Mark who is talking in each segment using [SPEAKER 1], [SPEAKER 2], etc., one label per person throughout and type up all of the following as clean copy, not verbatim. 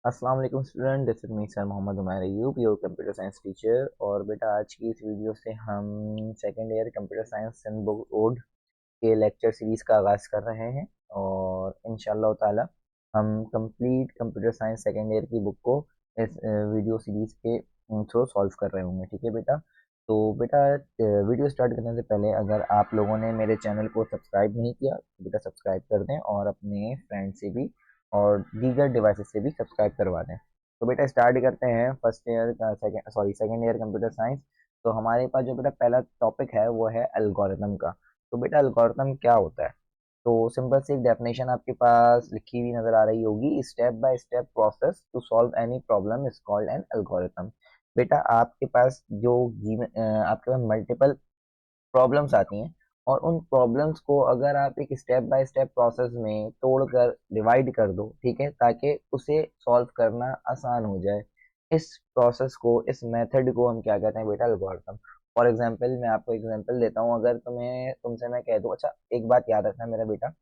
[SPEAKER 1] अस्सलाम वालेकुम student, this is me sir Mohammad Umair Ayub, your computer science teacher. और बेटा आज की इस वीडियो से हम सेकेंड ईयर कंप्यूटर साइंस सन बोर्ड के लेक्चर सीरीज़ का आगाज़ कर रहे हैं। और इंशाल्लाह ताला हम complete computer science second year की बुक को इस वीडियो सीरीज़ के थ्रू सॉल्व कर रहे होंगे। ठीक है बेटा। तो बेटा वीडियो स्टार्ट करने से पहले अगर आप लोगों ने मेरे चैनल को सब्सक्राइब नहीं किया तो बेटा सब्सक्राइब कर दें और अपने फ्रेंड से भी और दीगर डिवाइसेस से भी सब्सक्राइब करवा दें। तो बेटा स्टार्ट करते हैं फर्स्ट ईयर का सेकेंड ईयर कंप्यूटर साइंस। तो हमारे पास जो बेटा पहला टॉपिक है वो है एल्गोरिथम का। तो बेटा एल्गोरिथम क्या होता है? तो सिंपल सी एक डेफिनेशन आपके पास लिखी हुई नजर आ रही होगी, step by step process to solve any problem is called an algorithm. बेटा आपके पास आपके पास मल्टीपल प्रॉब्लम्स आती हैं और उन प्रॉब्लम्स को अगर आप एक स्टेप बाय स्टेप प्रोसेस में तोड़कर डिवाइड कर दो, ठीक है, ताकि उसे सॉल्व करना आसान हो जाए। इस प्रोसेस को, इस मेथड को हम क्या कहते हैं बेटा? एल्गोरिथम। फॉर एग्जांपल मैं आपको एग्जांपल देता हूँ। अगर तुमसे मैं कह दूँ, अच्छा एक बात याद रखना मेरा बेटा,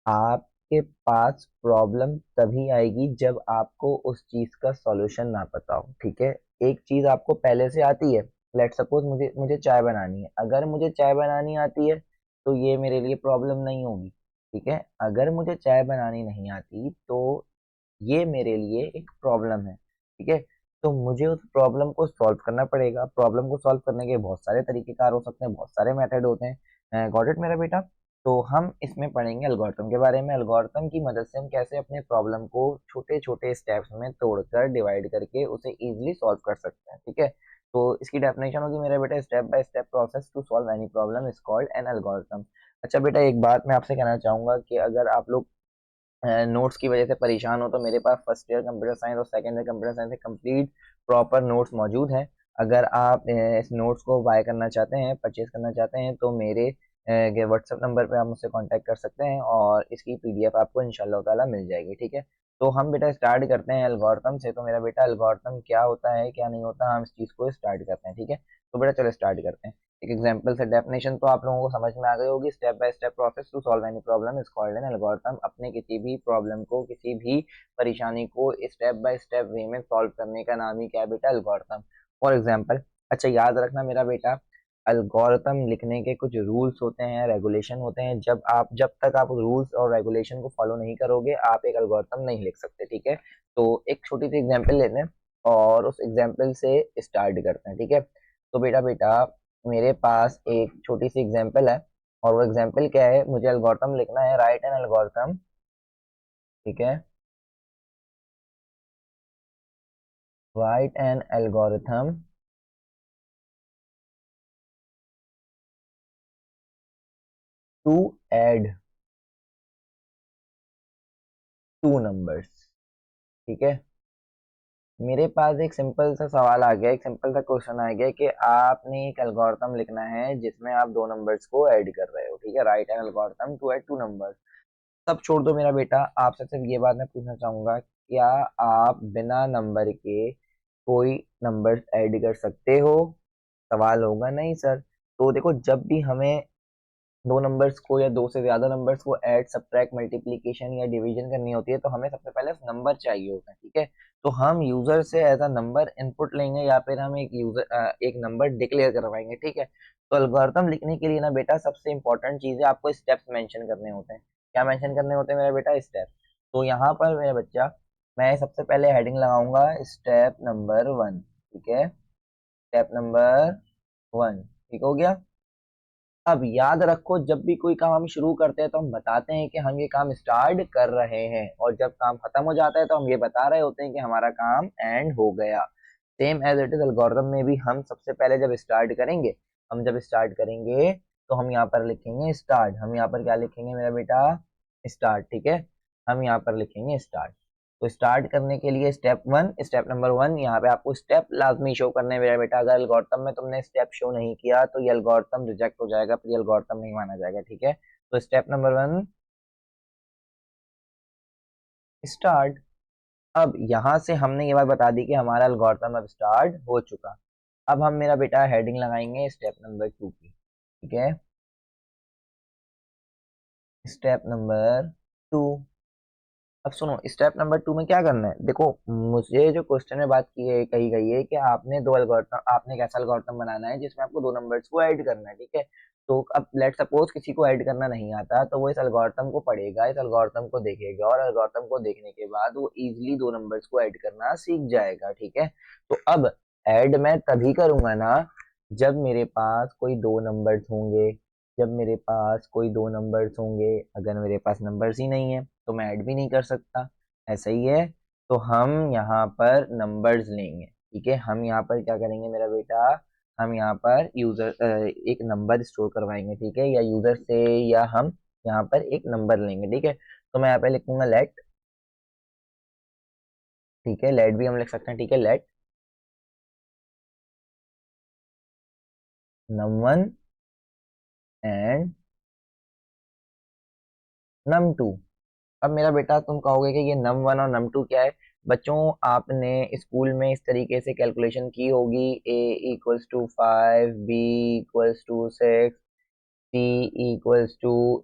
[SPEAKER 1] आपके पास प्रॉब्लम तभी आएगी जब आपको उस चीज का सॉल्यूशन ना पता हो। ठीक है। एक चीज आपको पहले से आती है, लेट सपोज मुझे मुझे चाय बनानी है। अगर मुझे चाय बनानी आती है तो ये मेरे लिए प्रॉब्लम नहीं होगी। ठीक है। अगर मुझे चाय बनानी नहीं आती तो ये मेरे लिए एक प्रॉब्लम है। ठीक है। तो मुझे उस प्रॉब्लम को सॉल्व करना पड़ेगा। प्रॉब्लम को सॉल्व करने के बहुत सारे तरीकेकार हो सकते हैं, बहुत सारे मेथड होते हैं। गॉट इट मेरा बेटा? तो हम इसमें पढ़ेंगे एल्गोरिथम के बारे में। एल्गोरिथम की मदद से हम कैसे अपने प्रॉब्लम को छोटे छोटे स्टेप्स में तोड़कर डिवाइड करके उसे इजीली सॉल्व कर सकते हैं। ठीक है। तो इसकी डेफिनेशन होगी मेरा बेटा, step by step process to solve any problem is called an algorithm. अच्छा बेटा, एक बात मैं आपसे कहना चाहूंगा कि अगर आप लोग नोट्स की वजह से परेशान हो तो मेरे पास फर्स्ट ईयर कंप्यूटर साइंस और सेकेंड ईयर कंप्यूटर साइंस के कंप्लीट प्रॉपर नोट्स मौजूद हैं। अगर आप इस नोट्स को बाय करना चाहते हैं, परचेज करना चाहते हैं, तो मेरे व्हाट्सएप नंबर पे आप मुझसे कांटेक्ट कर सकते हैं और इसकी पीडीएफ आपको इंशाल्लाह ताला मिल जाएगी। ठीक है। तो हम बेटा स्टार्ट करते हैं एल्गोरिथम से। तो मेरा बेटा एल्गोरिथम क्या होता है क्या नहीं होता, हम इस चीज़ को स्टार्ट करते हैं। ठीक है। तो बेटा चलो स्टार्ट करते हैं। एक एग्जांपल से डेफिनेशन तो आप लोगों को समझ में आ गई होगी। Step by step process to solve any problem is called an algorithm. अपने किसी भी प्रॉब्लम को, किसी भी परेशानी को स्टेप बाय स्टेप वे में सॉल्व करने का नाम ही क्या है बेटा? एल्गोरिथम। फॉर एग्जांपल, अच्छा याद रखना मेरा बेटा, एल्गोरिथम लिखने के कुछ रूल्स होते हैं, रेगुलेशन होते हैं। जब तक आप रूल्स और रेगुलेशन को फॉलो नहीं करोगे आप एक एल्गोरिथम नहीं लिख सकते। ठीक है। तो एक छोटी सी एग्जांपल लेते हैं और उस एग्जांपल से स्टार्ट करते हैं। ठीक है। तो बेटा मेरे पास एक छोटी सी एग्जांपल है और वो एग्जांपल क्या है? मुझे एल्गोरिथम लिखना है, राइट एन एल्गोरिथम। ठीक है। Write an algorithm to add two numbers. ठीक है। मेरे पास एक सिंपल सा सवाल आ गया, एक सिंपल सा क्वेश्चन आ गया कि आपने एक एल्गोरिथम लिखना है जिसमें आप दो नंबर्स को ऐड कर रहे हो। ठीक है। Write an algorithm to add two numbers. सब छोड़ दो मेरा बेटा, आपसे सिर्फ ये बात मैं पूछना चाहूंगा, क्या आप बिना नंबर के कोई नंबर ऐड कर सकते हो? सवाल होगा नहीं सर। तो देखो, जब भी हमें दो नंबर्स को या दो से ज्यादा नंबर्स को ऐड, सब्ट्रैक्ट, मल्टीप्लिकेशन या डिवीजन करनी होती है तो हमें सबसे पहले नंबर चाहिए होता है। ठीक है। तो हम यूजर से एज अ नंबर इनपुट लेंगे या फिर हम एक नंबर डिक्लेयर करवाएंगे। ठीक है। तो एल्गोरिथम लिखने के लिए ना बेटा सबसे इंपॉर्टेंट चीज है, आपको स्टेप्स मेंशन करने होते हैं। क्या मेंशन करने होते हैं मेरा बेटा? स्टेप। तो यहाँ पर मेरा बच्चा, मैं सबसे पहले हेडिंग लगाऊंगा स्टेप नंबर 1। ठीक है। स्टेप नंबर 1 ठीक हो गया। अब याद रखो, जब भी कोई काम हम शुरू करते हैं तो हम बताते हैं कि हम ये काम स्टार्ट कर रहे हैं, और जब काम खत्म हो जाता है तो हम ये बता रहे होते हैं कि हमारा काम एंड हो गया। Same as it is algorithm में भी हम सबसे पहले जब स्टार्ट करेंगे तो हम यहाँ पर लिखेंगे स्टार्ट। हम यहाँ पर क्या लिखेंगे मेरा बेटा? स्टार्ट। ठीक है। हम यहाँ पर लिखेंगे स्टार्ट। तो स्टार्ट करने के लिए स्टेप नंबर 1, यहाँ पे आपको स्टेप लाजमी शो करने हैं मेरा बेटा। अगर एल्गोरिथम में तुमने स्टेप शो नहीं किया तो ये एल्गोरिथम रिजेक्ट हो जाएगा, फिर ये एल्गोरिथम नहीं माना जाएगा। ठीक है। तो स्टेप नंबर 1 स्टार्ट। अब यहाँ से हमने ये बात बता दी कि हमारा एल्गोरिथम अब स्टार्ट हो चुका। अब हम मेरा बेटा हेडिंग लगाएंगे स्टेप नंबर 2 की। ठीक है। Step number 2। अब सुनो, स्टेप नंबर 2 में क्या करना है। देखो, मुझे जो क्वेश्चन में बात की है, कही गई है कि आपने दो एल्गोरिथम, आपने एक ऐसा एल्गोरिथम बनाना है जिसमें आपको दो नंबर्स को ऐड करना है, ठीक है। तो अब लेट सपोज किसी को ऐड करना नहीं आता, तो वो इस एल्गोरिथम को पढ़ेगा, इस एल्गोरिथम को देखेगा, और एल्गोरिथम को देखने के बाद वो इजीली दो नंबर्स को ऐड करना सीख जाएगा, ठीक है। तो अब ऐड मैं तभी करूंगा ना जब मेरे पास कोई दो नंबर्स होंगे, जब मेरे पास कोई दो नंबर्स होंगे। अगर मेरे पास नंबर्स ही नहीं है तो मैं ऐड भी नहीं कर सकता, ऐसा ही है। तो हम यहाँ पर नंबर्स लेंगे, ठीक है। हम यहाँ पर क्या करेंगे मेरा बेटा, हम यहाँ पर यूजर एक नंबर स्टोर करवाएंगे, ठीक है, या यूजर से, या हम यहाँ पर एक नंबर लेंगे, ठीक है। तो मैं यहाँ पे लिखूंगा लेट, ठीक है, लेट भी हम लिख सकते हैं, ठीक है, लेट num1 एंड num2। अब मेरा बेटा तुम कहोगे कि ये num1 और num2 क्या है। बच्चों, आपने स्कूल में इस तरीके से कैलकुलेशन की होगी, a = 5, b = 6, c =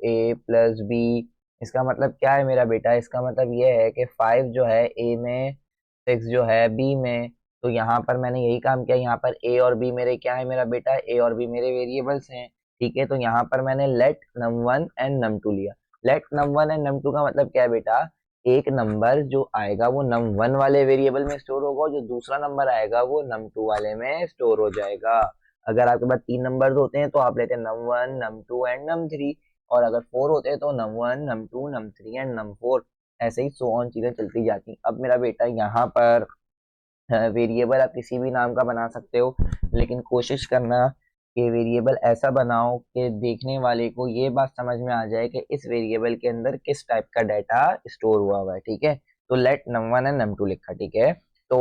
[SPEAKER 1] a+b। इसका मतलब क्या है मेरा बेटा, इसका मतलब ये है कि 5 जो है a में, 6 जो है b में। तो यहाँ पर मैंने यही काम किया, यहाँ पर a और b मेरे क्या है मेरा बेटा, a और b मेरे वेरिएबल्स हैं, ठीक है। तो यहाँ पर मैंने लेट num1 एंड num2 लिया। लेट num1 एंड num2 का मतलब क्या है बेटा, एक नंबर जो आएगा वो num1 वाले वेरिएबल में स्टोर होगा, और जो दूसरा नंबर आएगा वो num2 वाले में स्टोर हो जाएगा। अगर आपके पास तीन नंबर्स होते हैं तो आप लेते हैं num1 num2 एंड num3, और अगर फोर होते हैं तो num1 num2 num3 and num4। ऐसे ही सो ऑन चीजें चलती जाती। अब मेरा बेटा यहाँ पर वेरिएबल आप किसी भी नाम का बना सकते हो, लेकिन कोशिश करना कि वेरिएबल ऐसा बनाओ कि देखने वाले को ये बात समझ में आ जाए कि इस वेरिएबल के अंदर किस टाइप का डाटा स्टोर हुआ हुआ है, ठीक है। तो लेट num1 एंड num2 लिखा, ठीक है। तो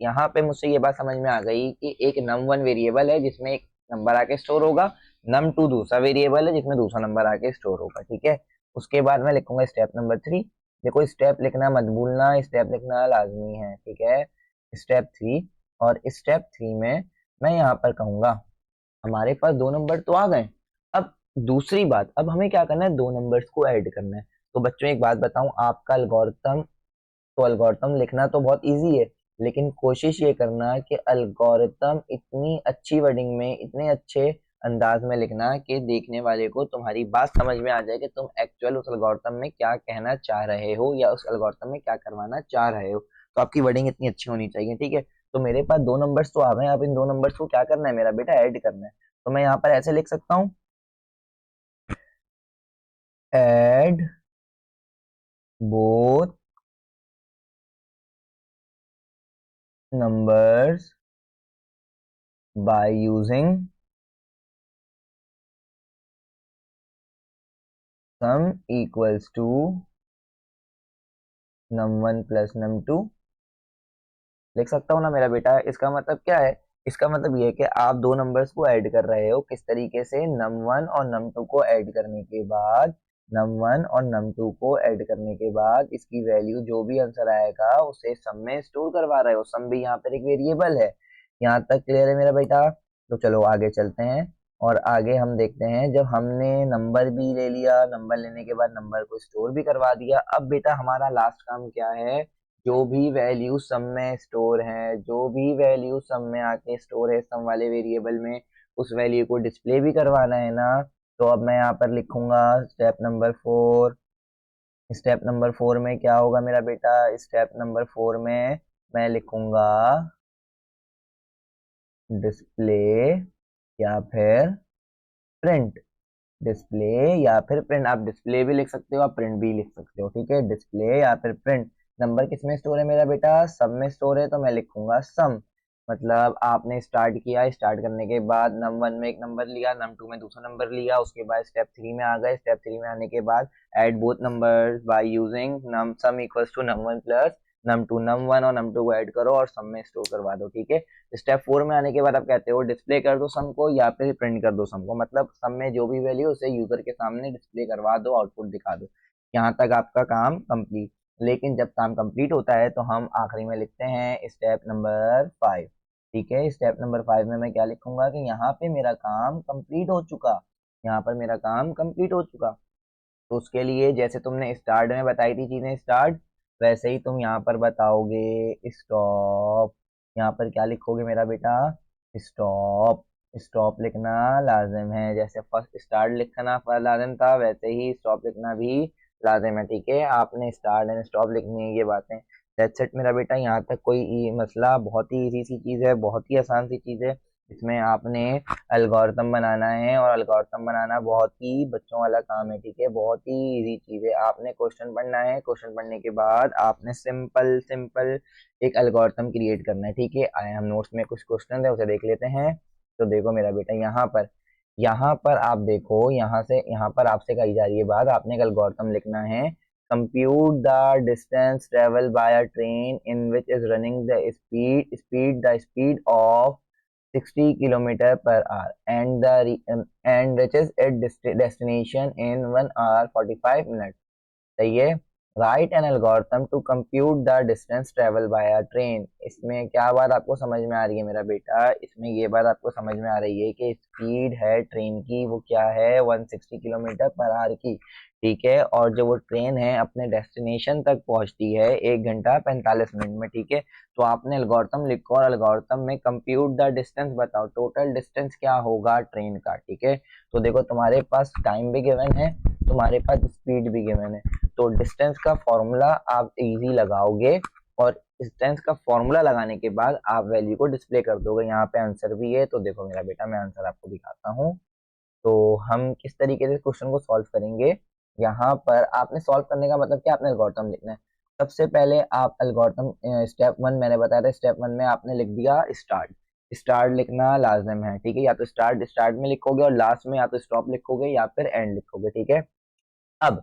[SPEAKER 1] यहाँ पे मुझसे ये बात समझ में आ गई कि एक num1 वेरिएबल है जिसमें एक नंबर आके स्टोर होगा, num2 दूसरा वेरिएबल है जिसमें दूसरा नंबर आके स्टोर होगा, ठीक है। उसके बाद मैं लिखूंगा स्टेप नंबर 3। देखो, स्टेप लिखना मत भूलना, स्टेप लिखना लाजमी है, ठीक है। स्टेप 3, और स्टेप 3 में मैं यहाँ पर कहूंगा हमारे पास दो नंबर तो आ गए। अब दूसरी बात, अब हमें क्या करना है, दो नंबर्स को ऐड करना है। तो बच्चों एक बात बताऊं, आपका एल्गोरिथम, तो एल्गोरिथम लिखना तो बहुत इजी है, लेकिन कोशिश ये करना कि एल्गोरिथम इतनी अच्छी वर्डिंग में, इतने अच्छे अंदाज में लिखना कि देखने वाले को तुम्हारी बात समझ में आ जाए कि तुम एक्चुअल उस एल्गोरिथम में क्या कहना चाह रहे हो, या उस एल्गोरिथम में क्या करवाना चाह रहे हो। तो आपकी वर्डिंग इतनी अच्छी होनी चाहिए, ठीक है। तो मेरे पास दो नंबर्स तो आ गए, अब इन दो नंबर्स को क्या करना है मेरा बेटा, ऐड करना है। तो मैं यहाँ पर ऐसे लिख सकता हूँ, add both numbers by using sum equals to num1 plus num2। लिख सकता हूँ ना मेरा बेटा। इसका मतलब क्या है, इसका मतलब ये है कि आप दो नंबर्स को ऐड कर रहे हो, किस तरीके से, num1 और num2 को ऐड करने के बाद, num1 और num2 को ऐड करने के बाद इसकी वैल्यू जो भी आंसर आएगा उसे सम में स्टोर करवा रहे हो। सम भी यहाँ पर एक वेरिएबल है। यहाँ तक क्लियर है मेरा बेटा। तो चलो आगे चलते हैं, और आगे हम देखते हैं, जब हमने नंबर भी ले लिया, नंबर लेने के बाद नंबर को स्टोर भी करवा दिया, अब बेटा हमारा लास्ट काम क्या है, जो भी वैल्यू सम में स्टोर है, जो भी वैल्यू सम में आके स्टोर है सम वाले वेरिएबल में, उस वैल्यू को डिस्प्ले भी करवाना है ना। तो अब मैं यहाँ पर लिखूंगा स्टेप नंबर 4। स्टेप नंबर 4 में क्या होगा मेरा बेटा, स्टेप नंबर 4 में मैं लिखूंगा डिस्प्ले या फिर प्रिंट। डिस्प्ले या फिर प्रिंट, आप डिस्प्ले भी लिख सकते हो, आप प्रिंट भी लिख सकते हो, ठीक है। डिस्प्ले या फिर प्रिंट। नंबर किस में स्टोर है मेरा बेटा, सब में स्टोर है, तो मैं लिखूंगा सम। मतलब आपने स्टार्ट किया, स्टार्ट करने के बाद num1 में एक नंबर लिया, num2 में दूसरा नंबर लिया, उसके बाद स्टेप 3 में आ गए। स्टेप 3 में आने के बाद add both numbers by using num sum equals to num1 plus num2। num1 और num2 को ऐड करो और सम में स्टोर करवा दो, ठीक है। स्टेप 4 में आने के बाद आप कहते हो डिस्प्ले कर दो सम को, या फिर प्रिंट कर दो सम को। मतलब सम में जो भी वैल्यू उसे यूजर के सामने डिस्प्ले करवा दो, आउटपुट दिखा दो। यहाँ तक आपका काम कंप्लीट। लेकिन जब काम कंप्लीट होता है तो हम आखिरी में लिखते हैं स्टेप नंबर 5, ठीक है। स्टेप नंबर 5 में मैं क्या लिखूंगा कि यहाँ पे मेरा काम कंप्लीट हो चुका, यहाँ पर मेरा काम कंप्लीट हो चुका। तो उसके लिए जैसे तुमने स्टार्ट में बताई थी चीजें, स्टार्ट, वैसे ही तुम यहाँ पर बताओगे स्टॉप। यहाँ पर क्या लिखोगे मेरा बेटा? स्टॉप। स्टॉप लिखना लाजिम है। जैसे फर्स्ट स्टार्ट लिखना लाजिम था, वैसे ही स्टॉप लिखना भी लाजिम है। ठीक है, आपने स्टार्ट एंड स्टॉप लिखनी है, ये बातें। दैट्स इट मेरा बेटा। यहाँ तक कोई मसला, बहुत ही इजी सी चीज़ है, बहुत ही आसान सी चीज़ है। इसमें आपने एल्गोरिथम बनाना है, और एल्गोरिथम बनाना बहुत ही बच्चों वाला काम है। ठीक है, बहुत ही इजी चीज़ है। आपने क्वेश्चन पढ़ना है, क्वेश्चन पढ़ने के बाद आपने सिंपल सिंपल एक एल्गोरिथम क्रिएट करना है। ठीक है, आए हम नोट्स में कुछ क्वेश्चन है, उसे देख लेते हैं। तो देखो मेरा बेटा, यहाँ पर आप देखो, यहाँ पर आपसे कही जा रही है बात, आपने एक एल्गोरिथम लिखना है। Compute the distance travel by a train in which is running the speed of 60 kilometer per hour and reaches its destination in 1 hour 45 minutes. सही है। Write an algorithm to compute the distance travel by a train. इसमें क्या बात आपको समझ में आ रही है मेरा बेटा? इसमें ये बात आपको समझ में आ रही है कि स्पीड है ट्रेन की, वो क्या है? 160 किलोमीटर पर आवर की। ठीक है, और जो वो ट्रेन है अपने डेस्टिनेशन तक पहुंचती है 1 घंटा 45 मिनट में। ठीक है, तो आपने एल्गोरिथम लिखो और एल्गोरिथम में कंप्यूट द डिस्टेंस बताओ, टोटल डिस्टेंस क्या होगा ट्रेन का। ठीक है, तो देखो तुम्हारे पास टाइम भी गिवन है, तुम्हारे पास स्पीड भी गिवन है। तो डिस्टेंस का फॉर्मूला आप इजी लगाओगे, और डिस्टेंस का फॉर्मूला लगाने के बाद आप वैल्यू को डिस्प्ले कर दोगे। यहाँ पे आंसर भी है, तो देखो मेरा बेटा, मैं आंसर आपको दिखाता हूँ। तो हम किस तरीके से क्वेश्चन को सॉल्व करेंगे? यहाँ पर आपने सॉल्व करने का मतलब क्या, आपने एल्गोरिथम लिखना है। सबसे पहले आप एल्गोरिथम स्टेप 1 मैंने बताया था, स्टेप 1 में आपने लिख दिया स्टार्ट। स्टार्ट लिखना लाजम है। ठीक है, या तो स्टार्ट स्टार्ट में लिखोगे और लास्ट में या तो स्टॉप लिखोगे या फिर एंड लिखोगे। ठीक है, अब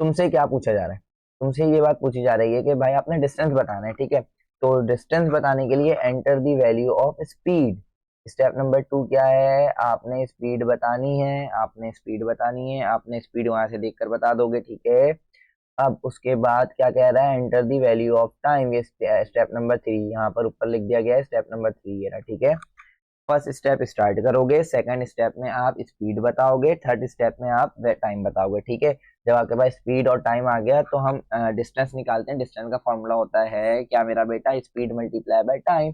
[SPEAKER 1] तुमसे क्या पूछा जा रहा है? तुमसे ये बात पूछी जा रही है कि भाई आपने डिस्टेंस बताना है। ठीक है, तो डिस्टेंस बताने के लिए enter the value of speed. Step number 2 क्या है? आपने स्पीड बतानी है, आपने स्पीड बतानी है, आपने स्पीड वहां से देखकर बता दोगे। ठीक है, अब उसके बाद क्या कह रहा है? Enter the value of time. ये स्टेप नंबर 3 यहाँ पर ऊपर लिख दिया गया है, स्टेप नंबर 3 ये रहा। ठीक है, फर्स्ट स्टेप स्टार्ट करोगे, सेकंड स्टेप में आप स्पीड बताओगे, थर्ड स्टेप में आप टाइम बताओगे। ठीक है, जब आपके पास स्पीड और टाइम आ गया तो हम डिस्टेंस निकालते हैं। डिस्टेंस का फॉर्मूला होता है क्या मेरा बेटा? Speed multiply by time.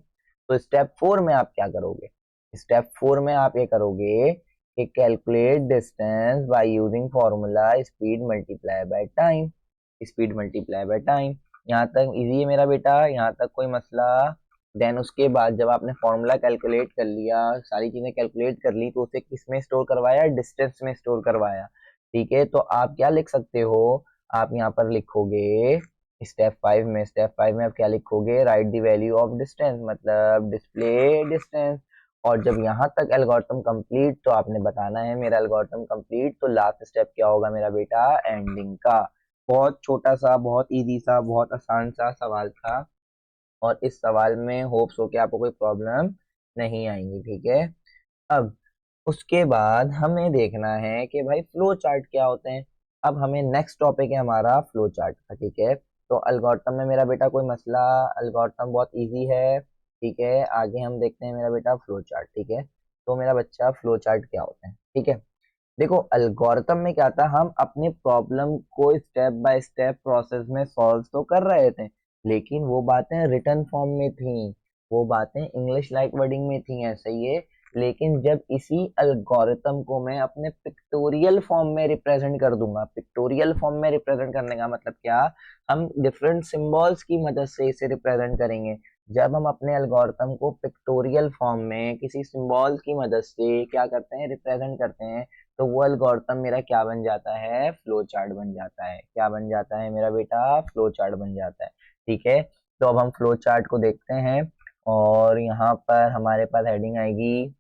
[SPEAKER 1] तो स्टेप 4 में आप क्या करोगे? स्टेप 4 में आप ये करोगे कि calculate distance by using formula speed multiply by time. Speed multiply by time, यहाँ तक इजी है मेरा बेटा, यहाँ तक कोई मसला? देन उसके बाद जब आपने फॉर्मूला कैलकुलेट कर लिया, सारी चीजें कैलकुलेट कर ली, तो उसे किस में स्टोर करवाया? डिस्टेंस में स्टोर करवाया। ठीक है, तो आप क्या लिख सकते हो? आप यहाँ पर लिखोगे स्टेप 5 में आप क्या लिखोगे? Right the value of distance, मतलब डिस्प्ले डिस्टेंस। और जब यहाँ तक एल्गोरिथम कंप्लीट, तो आपने बताना है मेरा एल्गोरिथम कंप्लीट। तो लास्ट स्टेप क्या होगा मेरा बेटा? एंडिंग का। बहुत छोटा सा, बहुत इजी सा, बहुत आसान सा सवाल था, और इस सवाल में होप्स हो कि आपको कोई प्रॉब्लम नहीं आएंगी। ठीक है, अब उसके बाद हमें देखना है कि भाई फ्लो चार्ट क्या होते हैं। अब हमें नेक्स्ट टॉपिक है हमारा फ्लो चार्ट का। ठीक है, तो एल्गोरिथम में मेरा बेटा कोई मसला? एल्गोरिथम बहुत इजी है। ठीक है, आगे हम देखते हैं मेरा बेटा फ्लो चार्ट। ठीक है, तो मेरा बच्चा फ्लो चार्ट क्या होते हैं? ठीक है, देखो एल्गोरिथम में क्या था, हम अपने प्रॉब्लम को स्टेप बाय स्टेप प्रोसेस में सॉल्व तो कर रहे थे, लेकिन वो बातें रिटर्न फॉर्म में थी, वो बातें इंग्लिश लाइक वर्डिंग में थी, ऐसा ही है। लेकिन जब इसी एल्गोरिथम को मैं अपने पिक्टोरियल फॉर्म में रिप्रेजेंट कर दूंगा, पिक्टोरियल फॉर्म में रिप्रेजेंट करने का मतलब क्या? हम डिफरेंट सिंबल्स की मदद से इसे रिप्रेजेंट करेंगे। जब हम अपने एल्गोरिथम को पिक्टोरियल फॉर्म में किसी सिंबल की मदद से क्या करते हैं? रिप्रेजेंट करते हैं, तो वो एल्गोरिथम मेरा क्या बन जाता है? फ्लो चार्ट बन जाता है। क्या बन जाता है मेरा बेटा? फ्लो चार्ट बन जाता है। ठीक है, तो अब हम फ्लो चार्ट को देखते हैं, और यहाँ पर हमारे पास हेडिंग आएगी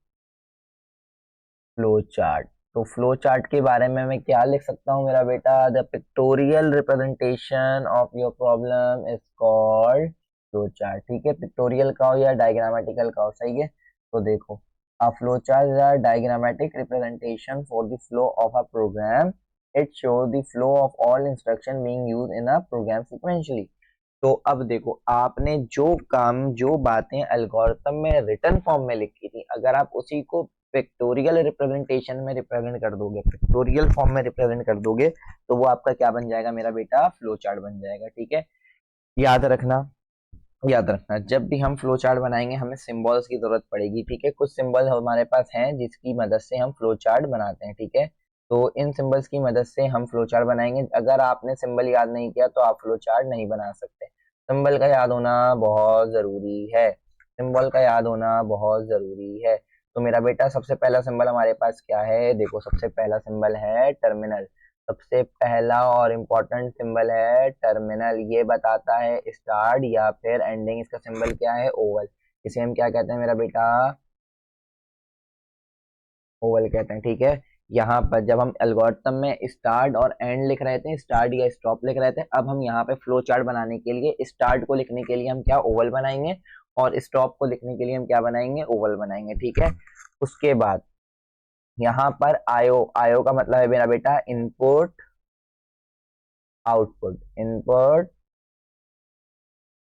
[SPEAKER 1] फ्लो चार्ट। तो फ्लो चार्ट के बारे में मैं क्या लिख सकता हूँ मेरा बेटा? The pictorial representation of your problem is called flow chart. ठीक है, पिक्टोरियल का हो या डायग्रामेटिकल का हो, सही है। तो देखो, a flowchart is a diagrammatic representation for the flow of a program. It shows the flow of all instruction being used in a program sequentially. तो अब देखो, आपने जो काम, जो बातें एल्गोरिथम में रिटर्न फॉर्म में लिखी थी, अगर आप उसी को पिक्टोरियल रिप्रेजेंटेशन में रिप्रेजेंट कर दोगे, पिक्टोरियल फॉर्म में रिप्रेजेंट कर दोगे, तो वो आपका क्या बन जाएगा मेरा बेटा? फ्लो चार्ट बन जाएगा। ठीक है, याद रखना जब भी हम फ्लो चार्ट बनाएंगे हमें सिंबल्स की जरूरत पड़ेगी, ठीक है। कुछ सिंबल हमारे पास हैं जिसकी मदद से हम फ्लो चार्ट बनाते हैं, ठीक है। तो इन सिंबल्स की मदद से हम फ्लो चार्ट बनाएंगे। अगर आपने सिंबल याद नहीं किया तो आप फ्लो चार्ट नहीं बना सकते। सिंबल का याद होना बहुत जरूरी है, सिंबल का याद होना बहुत जरूरी है। तो मेरा बेटा सबसे पहला सिंबल हमारे पास क्या है, देखो सबसे पहला सिंबल है टर्मिनल। सबसे पहला और इम्पोर्टेंट सिंबल है टर्मिनल। ये बताता है स्टार्ट या फिर एंडिंग। इसका सिंबल क्या है, ओवल। इसे हम क्या कहते हैं मेरा बेटा, ओवल कहते हैं, ठीक है। यहाँ पर जब हम एल्गोरिथम में स्टार्ट और एंड लिख रहे थे, स्टार्ट या स्टॉप लिख रहे थे, अब हम यहाँ पे फ्लो चार्ट बनाने के लिए स्टार्ट को लिखने के लिए हम क्या ओवल बनाएंगे, और स्टॉप को लिखने के लिए हम क्या बनाएंगे, ओवल बनाएंगे, ठीक है। उसके बाद यहाँ पर आयो, आयो का मतलब है मेरा बेटा इनपुट आउटपुट, इनपुट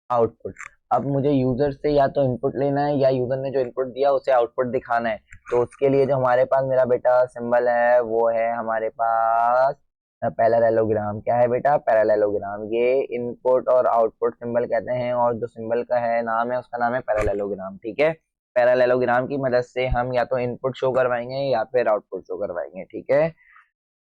[SPEAKER 1] आउटपुट। अब मुझे यूजर से या तो इनपुट लेना है या यूजर ने जो इनपुट दिया उसे आउटपुट दिखाना है। तो उसके लिए जो हमारे पास मेरा बेटा सिंबल है वो है हमारे पास पैरेललोग्राम। क्या है बेटा, पैरेललोग्राम। ये इनपुट और आउटपुट सिंबल कहते हैं, और जो सिंबल का है नाम है उसका नाम है पैरेललोग्राम, ठीक है। पैरेललोग्राम की मदद से हम या तो इनपुट शो करवाएंगे या फिर आउटपुट शो करवाएंगे, ठीक है।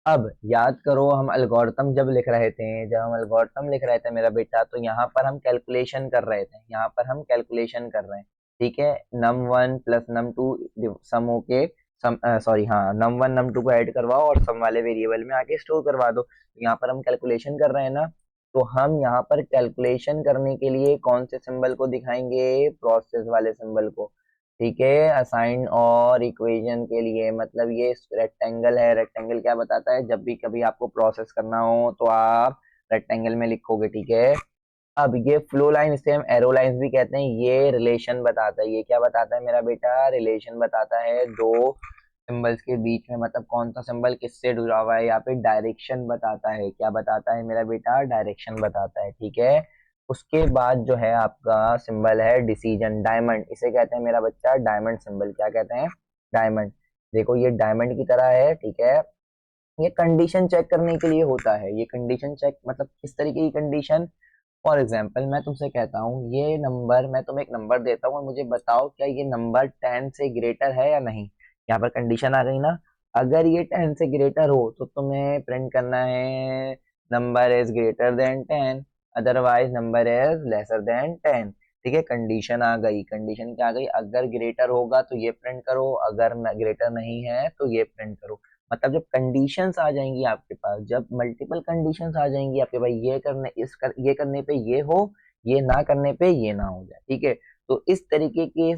[SPEAKER 1] अब याद करो हम एल्गोरिथम जब लिख रहे थे, जब हम एल्गोरिथम लिख रहे थे मेरा बेटा, तो यहाँ पर हम कैलकुलेशन कर रहे थे, यहाँ पर हम कैलकुलेशन कर रहे हैं, ठीक है। Num one plus num two sum होके सम, सॉरी हाँ, नम वन नम टू को ऐड करवाओ और सम वाले वेरिएबल में आके स्टोर करवा दो। तो यहाँ पर हम कैलकुलेशन कर रहे हैं ना, तो हम यहाँ पर कैलकुलेशन करने के लिए कौन से सिंबल को दिखाएंगे, प्रोसेस वाले सिंबल को, ठीक है। असाइन और इक्वेशन के लिए, मतलब ये रेक्टेंगल है। रेक्टेंगल क्या बताता है, जब भी कभी आपको प्रोसेस करना हो तो आप रेक्टेंगल में लिखोगे, ठीक है। अब ये फ्लो लाइन, इसे हम एरो लाइंस भी कहते हैं, ये रिलेशन बताता है। ये क्या बताता है मेरा बेटा, रिलेशन बताता है दो सिंबल्स के बीच में, मतलब कौन सा सिंबल किससे जुड़ा हुआ है। यहाँ पे डायरेक्शन बताता है, क्या बताता है मेरा बेटा, डायरेक्शन बताता है, ठीक है। उसके बाद जो है आपका सिंबल है डिसीजन, डायमंड। इसे कहते हैं मेरा बच्चा डायमंड सिंबल। क्या कहते हैं, डायमंड। देखो ये डायमंड की तरह है, ठीक है। ये कंडीशन चेक करने के लिए होता है। ये कंडीशन चेक मतलब किस तरीके की कंडीशन, फॉर एग्जाम्पल मैं तुमसे कहता हूँ ये नंबर, मैं तुम्हें एक नंबर देता हूँ और मुझे बताओ क्या ये नंबर 10 से ग्रेटर है या नहीं। यहाँ पर कंडीशन आ गई ना। अगर ये 10 से ग्रेटर हो तो तुम्हें प्रिंट करना है number is greater than 10, otherwise number is lesser than 10, ठीक है। कंडीशन आ गई, कंडीशन क्या आ गई, अगर ग्रेटर होगा तो ये प्रिंट करो, अगर ग्रेटर नहीं है तो ये प्रिंट करो। मतलब जब कंडीशंस आ जाएंगी आपके पास, जब मल्टीपल कंडीशंस आ जाएंगी आपके पास, ये करने पे ये हो, ये ना करने पे ये ना हो जाए, ठीक है। तो इस तरीके के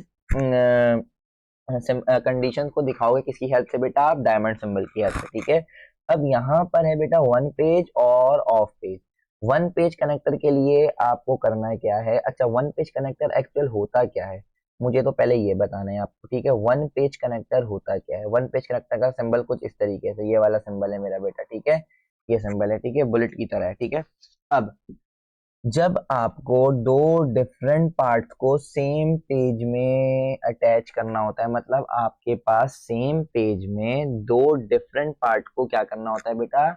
[SPEAKER 1] कंडीशन को दिखाओगे किसकी हेल्प से बेटा, आप डायमंड सिंबल की हेल्प से, ठीक है। अब यहाँ पर है बेटा वन पेज और of page. One page connector के लिए आपको करना है क्या है, अच्छा वन पेज कनेक्टर एक्चुअल होता क्या है, मुझे तो पहले ये बताना है आपको, ठीक है। वन पेज कनेक्टर होता क्या है, वन पेज कनेक्टर का सिंबल कुछ इस तरीके से, ये वाला सिंबल है मेरा बेटा, ठीक है। ये सिंबल है, ठीक है, बुलेट की तरह है, ठीक है। अब जब आपको दो डिफरेंट पार्ट्स को सेम पेज में अटैच करना होता है, मतलब आपके पास सेम पेज में दो डिफरेंट पार्ट को क्या करना होता है बेटा,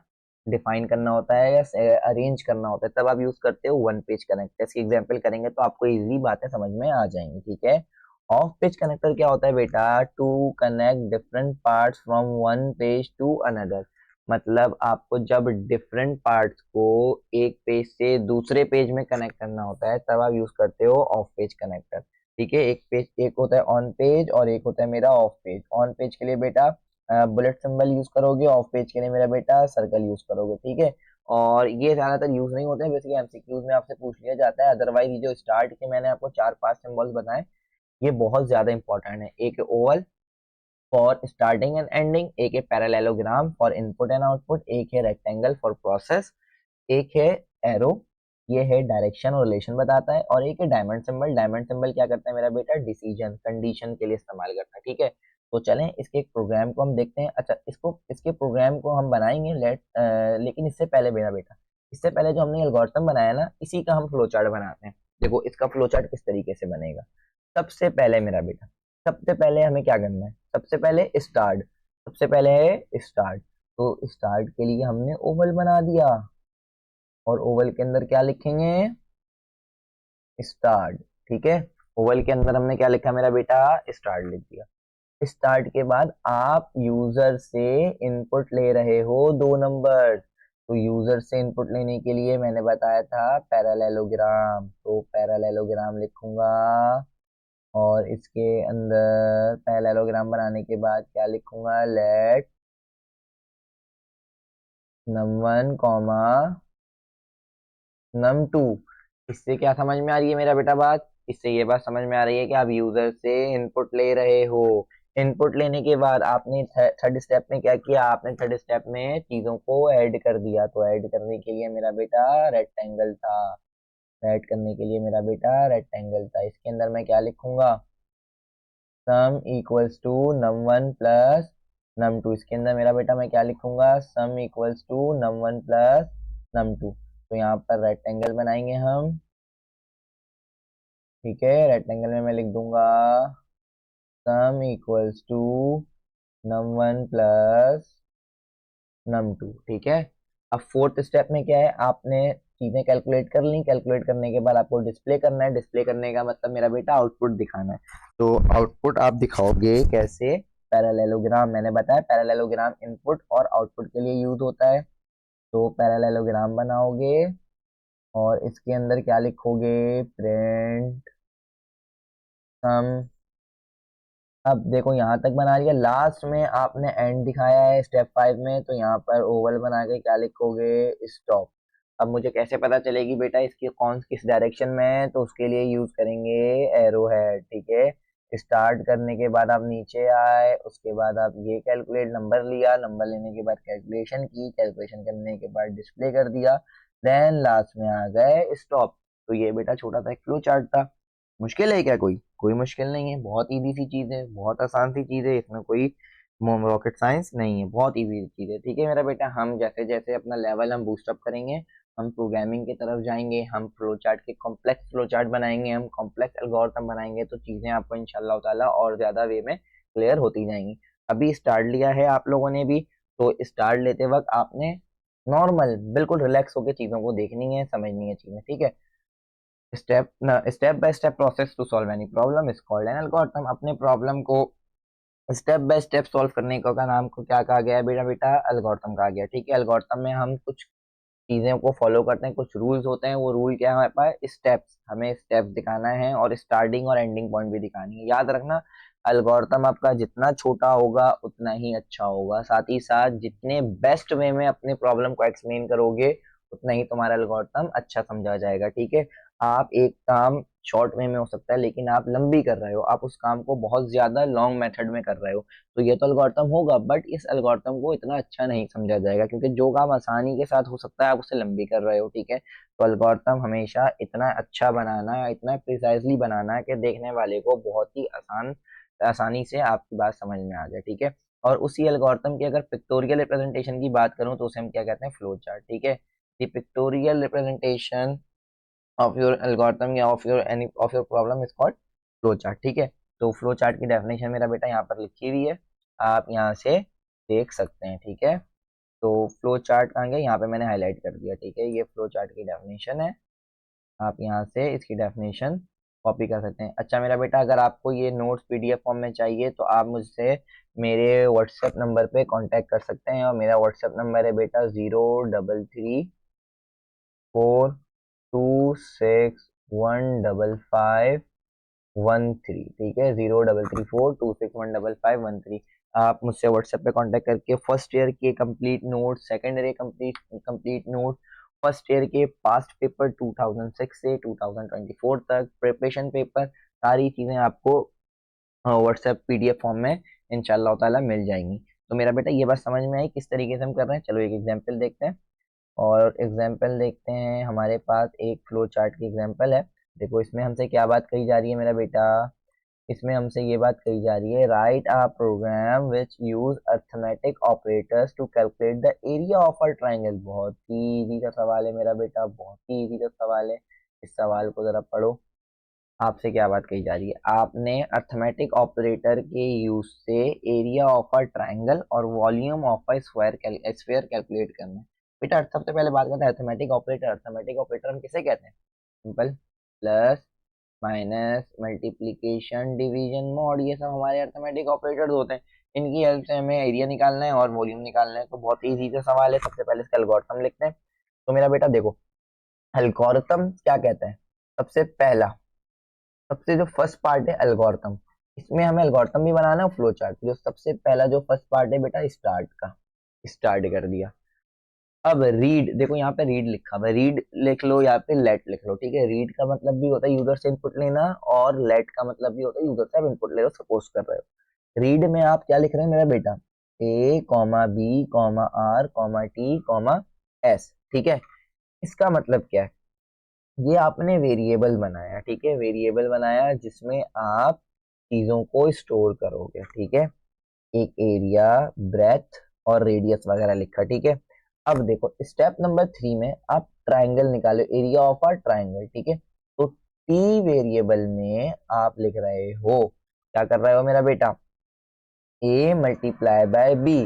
[SPEAKER 1] डिफाइन करना होता है या अरेंज करना होता है, तब आप यूज करते हो वन पेज कनेक्टर। इसकी एग्जांपल करेंगे तो आपको इजीली बातें समझ में आ जाएंगी, ठीक है। ऑफ पेज कनेक्टर क्या होता है बेटा, to connect different parts from one page to another. मतलब आपको जब डिफरेंट पार्ट्स को एक पेज से दूसरे पेज में कनेक्ट करना होता है तब आप यूज करते हो ऑफ पेज कनेक्टर, ठीक है। एक पेज, एक होता है ऑन पेज और एक होता है मेरा ऑफ पेज। ऑन पेज के लिए बेटा बुलेट सिंबल यूज करोगे, ऑफ पेज के लिए मेरा बेटा सर्कल यूज करोगे, ठीक है। और ये ज्यादातर यूज नहीं होते हैं, बेसिकली एमसीक्यूज में आपसे पूछ लिया जाता है। अदरवाइज ये जो स्टार्ट के मैंने आपको 4-5 सिंबल्स बताए ये बहुत ज्यादा इंपॉर्टेंट है। एक Oval for starting and ending, एक है parallelogram for input and output, एक है रेक्टेंगल फॉर प्रोसेस, एक है एरो, ये है डायरेक्शन और रिलेशन बताता है, और एक है डायमंड सिंबल। डायमंड सिंबल क्या करता है मेरा बेटा, डिसीजन, कंडीशन के लिए इस्तेमाल करता है, ठीक है। तो चलें इसके एक प्रोग्राम को हम देखते हैं। अच्छा इसको, इसके प्रोग्राम को हम बनाएंगे लेकिन इससे पहले मेरा बेटा, इससे पहले जो हमने एल्गोरिथम बनाया ना इसी का हम फ्लो चार्ट बनाते हैं। देखो इसका फ्लो चार्ट किस तरीके से बनेगा। सबसे पहले मेरा बेटा, सबसे पहले हमें क्या करना है, सबसे पहले स्टार्ट, सबसे पहले है स्टार्ट। तो स्टार्ट के लिए हमने ओवल बना दिया, और ओवल के अंदर क्या लिखेंगे, स्टार्ट। ठीक है, ओवल के अंदर हमने क्या लिखा मेरा बेटा, स्टार्ट लिख दिया। स्टार्ट के बाद आप यूजर से इनपुट ले रहे हो 2 नंबर, तो यूजर से इनपुट लेने के लिए मैंने बताया था पैरेललोग्राम, तो पैरेललोग्राम लिखूंगा। और इसके अंदर पैरेललोग्राम बनाने के बाद क्या लिखूंगा, लेट num1 कॉमा num2। इससे क्या समझ में आ रही है मेरा बेटा बात, इससे ये बात समझ में आ रही है कि आप यूजर से इनपुट ले रहे हो। इनपुट लेने के बाद आपने थर्ड स्टेप में क्या किया, आपने थर्ड स्टेप में चीजों को ऐड कर दिया, तो ऐड करने के लिए मेरा बेटा रेक्टेंगल था, ऐड करने के लिए मेरा बेटा रेक्टेंगल था। इसके अंदर मैं क्या लिखूंगा, सम equals to num1 plus num2। इसके अंदर मेरा बेटा मैं क्या लिखूंगा, सम equals to num1 plus num2। तो यहाँ पर रेक्टेंगल बनाएंगे हम। ठीक है, रेक्टेंगल में मैं लिख दूंगा सम equals to num1 plus num2। ठीक है, अब फोर्थ स्टेप में क्या है, आपने चीजें कैलकुलेट कर ली, कैलकुलेट करने के बाद आपको डिस्प्ले करना है। डिस्प्ले करने का मतलब मेरा बेटा आउटपुट दिखाना है। तो आउटपुट आप दिखाओगे कैसे, पैरेललोग्राम। मैंने बताया पैरेललोग्राम इनपुट और आउटपुट के लिए यूज होता है। तो पैरेललोग्राम बनाओगे और इसके अंदर क्या लिखोगे, प्रिंट सम। अब देखो यहाँ तक बना लिया, लास्ट में आपने एंड दिखाया है स्टेप 5 में, तो यहाँ पर ओवल बना के क्या लिखोगे, स्टॉप। अब मुझे कैसे पता चलेगी बेटा इसकी कौन किस डायरेक्शन में है, तो उसके लिए यूज करेंगे एरो हेड। ठीक है, स्टार्ट करने के बाद आप नीचे आए, उसके बाद आप ये कैलकुलेट नंबर लिया, नंबर लेने के बाद कैलकुलेशन की, कैलकुलेशन करने के बाद डिस्प्ले कर दिया, देन लास्ट में आ गए स्टॉप। तो ये बेटा छोटा सा एक फ्लो चार्ट था। मुश्किल है क्या, कोई कोई मुश्किल नहीं है, बहुत इजी सी चीज है, बहुत आसान सी चीज है, इसमें कोई रॉकेट साइंस नहीं है, बहुत इजी चीज है। ठीक है मेरा बेटा, हम जैसे जैसे अपना लेवल हम बूस्टअप करेंगे, हम प्रोग्रामिंग की तरफ जाएंगे, हम फ्लो चार्ट के कॉम्प्लेक्स फ्लो चार्ट बनाएंगे, हम कॉम्प्लेक्स एल्गोरिथम बनाएंगे, तो चीजें आपको इंशाल्लाह ताला और ज्यादा वे में क्लियर होती जाएंगी। अभी स्टार्ट लिया है आप लोगों ने भी, तो स्टार्ट लेते वक्त आपने नॉर्मल बिल्कुल रिलैक्स होकर चीजों को देखनी है, समझनी है चीजें। ठीक है, step by step process to solve any problem is called an algorithm. अपने प्रॉब्लम को स्टेप बाय स्टेप सॉल्व करने का नाम को क्या कहा गया है बेटा, बेटा एल्गोरिथम कहा गया। ठीक है, एल्गोरिथम में हम कुछ चीजें को फॉलो करते हैं, कुछ रूल्स होते हैं, वो रूल क्या है हमारे पास, स्टेप्स, हमें स्टेप्स दिखाना है और स्टार्टिंग और एंडिंग पॉइंट भी दिखानी है। याद रखना, एल्गोरिथम आपका जितना छोटा होगा उतना ही अच्छा होगा, साथ ही साथ जितने बेस्ट वे में अपने प्रॉब्लम को एक्सप्लेन करोगे उतना ही तुम्हारा एल्गोरिथम अच्छा समझा जाएगा। ठीक है, आप एक काम शॉर्ट वे में हो सकता है, लेकिन आप लंबी कर रहे हो, आप उस काम को बहुत ज्यादा लॉन्ग मेथड में कर रहे हो, तो ये तो एल्गोरिथम होगा, बट इस एल्गोरिथम को इतना अच्छा नहीं समझा जाएगा, क्योंकि जो काम आसानी के साथ हो सकता है आप उसे लंबी कर रहे हो। ठीक है, तो एल्गोरिथम हमेशा इतना अच्छा बनाना, इतना प्रिसाइजली बनाना कि देखने वाले को बहुत ही आसानी से आपकी बात समझ में आ जाए। ठीक है, और उसी एल्गोरिथम की अगर पिक्टोरियल रिप्रेजेंटेशन की बात करूं तो उसे हम क्या कहते हैं, फ्लो चार्ट। ठीक है, the pictorial representation of your algorithm या of your problem is called flow chart. ठीक है, तो फ्लो चार्ट की डेफिनेशन मेरा बेटा यहाँ पर लिखी हुई है, आप यहाँ से देख सकते हैं। ठीक है, तो फ्लो चार्ट कहाँ गया, यहाँ पे मैंने हाईलाइट कर दिया। ठीक है, ये फ्लो चार्ट की डेफिनेशन है, आप यहाँ से इसकी डेफिनेशन कॉपी कर सकते हैं। अच्छा मेरा बेटा, अगर आपको ये नोट्स पीडीएफ फॉर्म में चाहिए तो आप मुझसे मेरे व्हाट्सएप नंबर पे कांटेक्ट कर सकते हैं, और मेरा व्हाट्सएप नंबर है बेटा 033 426 155 13। ठीक है, 033 426 155 13। आप मुझसे व्हाट्सएप पे कांटेक्ट करके फर्स्ट ईयर के complete note, second year complete complete note, first year के पास्ट पेपर 2006 से 2024 तक प्रिपरेशन पेपर, सारी चीजें आपको व्हाट्सएप पीडीएफ फॉर्म में इंशाल्लाह ताला मिल जाएंगी। तो मेरा बेटा ये बात समझ में आई किस तरीके से हम कर रहे हैं। चलो एक एग्जांपल देखते हैं, और एग्जाम्पल देखते हैं, हमारे पास एक फ्लो चार्ट की एग्जाम्पल है। देखो इसमें हमसे क्या बात कही जा रही है मेरा बेटा, इसमें हमसे ये बात कही जा रही है, write a program which use arithmetic operators to calculate the area of a triangle. बहुत ही इजी सा सवाल है मेरा बेटा, बहुत ही इजी सा सवाल है, इस सवाल को जरा पढ़ो। आपसे क्या बात कही जा रही है, आपने अर्थमेटिक ऑपरेटर के यूज से एरिया ऑफ अ ट्राइंगल और volume of a sphere calculate करना है। बेटा सबसे पहले बात करते हैं अर्थमेटिक ऑपरेटर। अर्थमेटिक ऑपरेटर हम किसे कहते हैं, simple, plus minus multiplication division mod, ये सब हमारे अर्थमेटिक ऑपरेटर्स होते हैं। इनकी हेल्प से हमें एरिया निकालना है और वॉल्यूम निकालना है। तो बहुत इजी सा सवाल है। सबसे पहले इसका एल्गोरिथम लिखते हैं। तो मेरा बेटा देखो, एल्गोरिथम क्या कहता है? सबसे पहला, सबसे जो फर्स्ट पार्ट है एल्गोरिथम, इसमें हमें एल्गोरिथम भी बनाना है, फ्लो चार्ट। जो सबसे पहला जो फर्स्ट पार्ट है बेटा, स्टार्ट का, स्टार्ट कर दिया। अब रीड, देखो यहाँ पे रीड लिखा हुआ है, रीड लिख लो, यहाँ पे लेट लिख लो, ठीक है। रीड का मतलब भी होता है यूजर से इनपुट लेना, और लेट का मतलब भी होता है यूजर से आप इनपुट ले रहे हो, सपोज कर रहे हो। रीड में आप क्या लिख रहे हैं मेरा बेटा? A comma B comma R comma T comma S, ठीक है। इसका मतलब क्या है? ये आपने वेरिएबल बनाया, ठीक है, वेरिएबल बनाया जिसमें आप चीजों को स्टोर करोगे, ठीक है। एक एरिया, ब्रेथ और रेडियस वगैरह लिखा, ठीक है। अब देखो स्टेप नंबर 3 में आप ट्राइंगल निकालो, एरिया ऑफ अ ट्राइंगल, ठीक है। तो टी वेरिएबल में आप लिख रहे हो, क्या कर रहे हो मेरा बेटा? ए मल्टीप्लाई बाय बी,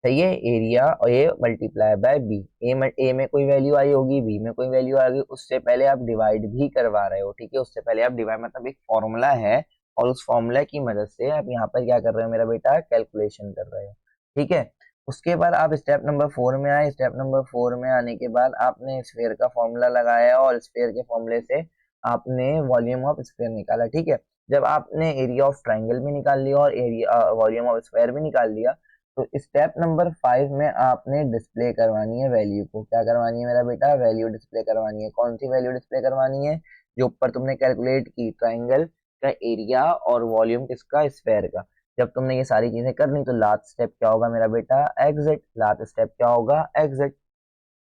[SPEAKER 1] सही है। Area A multiply by B, A में कोई वैल्यू आई होगी, बी में कोई वैल्यू आ गई, उससे पहले आप डिवाइड भी करवा रहे हो, ठीक है। उससे पहले आप डिवाइड, मतलब एक फॉर्मूला है, और उस फॉर्मूला की मदद से आप यहाँ पर क्या कर रहे हो मेरा बेटा? कैलकुलेशन कर रहे हो, ठीक है। उसके बाद आप स्टेप नंबर 4 में आए। स्टेप नंबर 4 में आने के बाद आपने स्फीयर का फॉर्मूला लगाया, और स्फीयर के फॉर्मूले से आपने वॉल्यूम ऑफ स्फीयर निकाला, ठीक है। जब आपने एरिया ऑफ ट्राइंगल भी निकाल लिया और एरिया वॉल्यूम ऑफ स्फीयर भी निकाल लिया, तो स्टेप नंबर 5 में आपने डिस्प्ले करवानी है वैल्यू को। क्या करवानी है मेरा बेटा? वैल्यू डिस्प्ले करवानी है। कौन सी वैल्यू डिस्प्ले करवानी है? जो ऊपर तुमने कैलकुलेट की, ट्राइंगल का एरिया और वॉल्यूम किसका? स्फेयर का। जब तुमने ये सारी चीजें कर ली, तो लास्ट स्टेप क्या होगा मेरा बेटा? एग्जिट। लास्ट स्टेप क्या होगा? एग्जिट।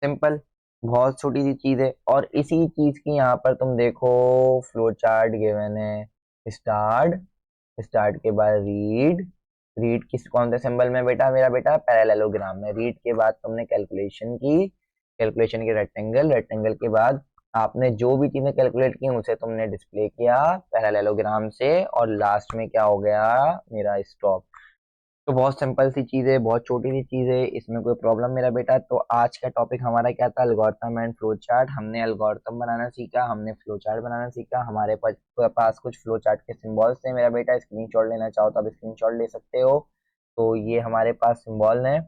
[SPEAKER 1] सिंपल, बहुत छोटी सी चीज है। और इसी चीज की यहाँ पर तुम देखो, फ्लो चार्ट गिवन है। स्टार्ट, स्टार्ट के बाद रीड, रीड किस कौन से सिंबल में बेटा? मेरा बेटा पैरेललोग्राम में। रीड के बाद तुमने कैलकुलेशन की, कैलकुलेशन की रेक्टेंगल, रेक्टेंगल के बाद आपने जो भी चीजें कैलकुलेट की उसे तुमने डिस्प्ले किया पैरेललोग्राम से, और लास्ट में क्या हो गया मेरा? स्टॉप। तो बहुत सिंपल सी चीज है, बहुत छोटी सी चीज है, इसमें कोई प्रॉब्लम मेरा बेटा। तो आज का टॉपिक हमारा क्या था? Algorithm and flow chart. हमने एल्गोरिथम बनाना सीखा, हमने फ्लो चार्ट बनाना सीखा। हमारे पास कुछ फ्लो चार्ट के सिंबल्स थे मेरा बेटा। स्क्रीनशॉट लेना चाहो तो आप स्क्रीनशॉट ले सकते हो। तो ये हमारे पास सिंबल है,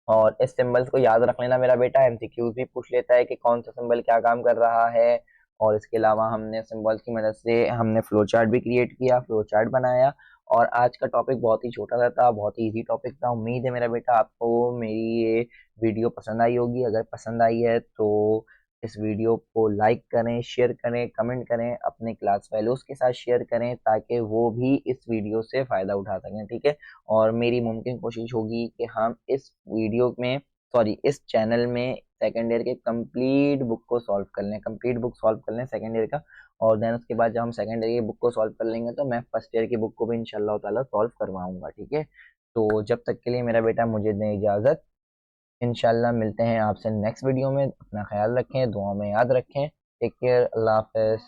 [SPEAKER 1] और इस सिंबल्स को याद रख लेना मेरा बेटा। एमसीक्यूज भी पूछ लेता है कि कौन सा सिंबल क्या काम कर रहा है। और इसके अलावा हमने सिंबल्स की मदद से हमने फ्लो चार्ट भी क्रिएट किया, फ्लो चार्ट बनाया। और आज का टॉपिक बहुत ही छोटा सा था, बहुत ही इजी टॉपिक था। उम्मीद है मेरा बेटा आपको मेरी ये वीडियो पसंद आई होगी। अगर पसंद आई है तो इस वीडियो को लाइक करें, शेयर करें, कमेंट करें, अपने क्लास फेलोज के साथ शेयर करें, ताकि वो भी इस वीडियो से फायदा उठा सकें, ठीक है। और मेरी मुमकिन कोशिश होगी कि हम इस वीडियो में, सॉरी इस चैनल में सेकेंड ईयर के कंप्लीट बुक को सॉल्व कर लें, कंप्लीट बुक सॉल्व कर लें सेकेंड ईयर का। और देन उसके बाद जब हम सेकेंड ईयर की बुक को सॉल्व कर लेंगे, तो मैं फर्स्ट ईयर की बुक को भी इंशाल्लाह ताला सॉल्व करवाऊंगा, ठीक है। तो जब तक के लिए मेरा बेटा मुझे दें इजाज़त। इंशाल्लाह मिलते हैं आपसे नेक्स्ट वीडियो में। अपना ख्याल रखें, दुआ में याद रखें। टेक केयर, अल्लाह हाफ़िज़।